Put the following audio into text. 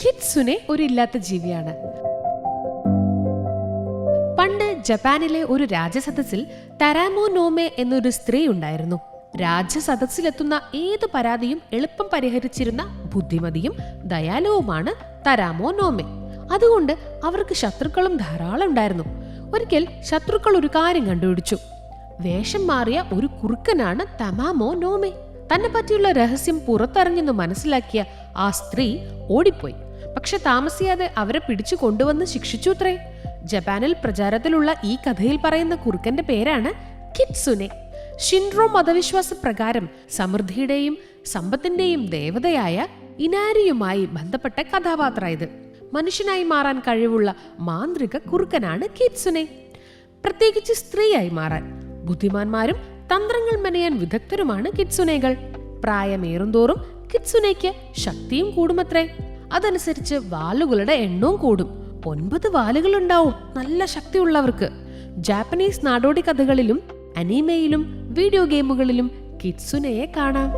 കിറ്റ്സുനെ ഒരു ഇല്ലാത്ത ജീവിയാണ്. പണ്ട് ജപ്പാനിലെ ഒരു രാജസദസ്സിൽ തരാമോ നോമെ എന്നൊരു സ്ത്രീ ഉണ്ടായിരുന്നു. രാജസദസ്സിലെത്തുന്ന ഏത് പരാതിയും എളുപ്പം പരിഹരിച്ചിരുന്ന ബുദ്ധിമതിയും ദയാലുവുമാണ് തരാമോ നോമെ. അതുകൊണ്ട് അവർക്ക് ശത്രുക്കളും ധാരാളം ഉണ്ടായിരുന്നു. ഒരിക്കൽ ശത്രുക്കൾ ഒരു കാര്യം കണ്ടുപിടിച്ചു. വേഷം മാറിയ ഒരു കുറുക്കനാണ് തമാമോ നോമെ. തന്നെ പറ്റിയുള്ള രഹസ്യം പുറത്തറിഞ്ഞെന്ന് മനസ്സിലാക്കിയ ആ സ്ത്രീ ഓടിപ്പോയി. പക്ഷെ താമസിയാതെ അവരെ പിടിച്ചു കൊണ്ടുവന്ന് ശിക്ഷിച്ചുത്രേ. ജപ്പാനിൽ പ്രചാരത്തിലുള്ള ഈ കഥയിൽ പറയുന്ന കുറുക്കന്റെ പേരാണ് കിറ്റ്സുനെ. ഷിൻറോ മതവിശ്വാസ പ്രകാരം സമൃദ്ധിയുടെയും സമ്പത്തിന്റെയും ദേവതയായ ഇനാരിയുമായി ബന്ധപ്പെട്ട കഥാപാത്ര ഇത്. മനുഷ്യനായി മാറാൻ കഴിവുള്ള മാന്ത്രിക കുറുക്കനാണ് കിറ്റ്സുനെ. പ്രത്യേകിച്ച് സ്ത്രീയായി മാറാൻ ബുദ്ധിമാന്മാരും തന്ത്രങ്ങൾ മെനയാൻ വിദഗ്ധരുമാണ് കിറ്റ്സുനെകൾ. പ്രായമേറുന്തോറും കിറ്റ്സുനെക്ക് ശക്തിയും കൂടുമത്രേ. അതനുസരിച്ച് വാലുകളുടെ എണ്ണവും കൂടും. 9 വാലുകളുണ്ടാവും നല്ല ശക്തിയുള്ളവർക്ക്. ജാപ്പനീസ് നാടോടി കഥകളിലും അനീമയിലും വീഡിയോ ഗെയിമുകളിലും കിറ്റ്സുനെയെ കാണാം.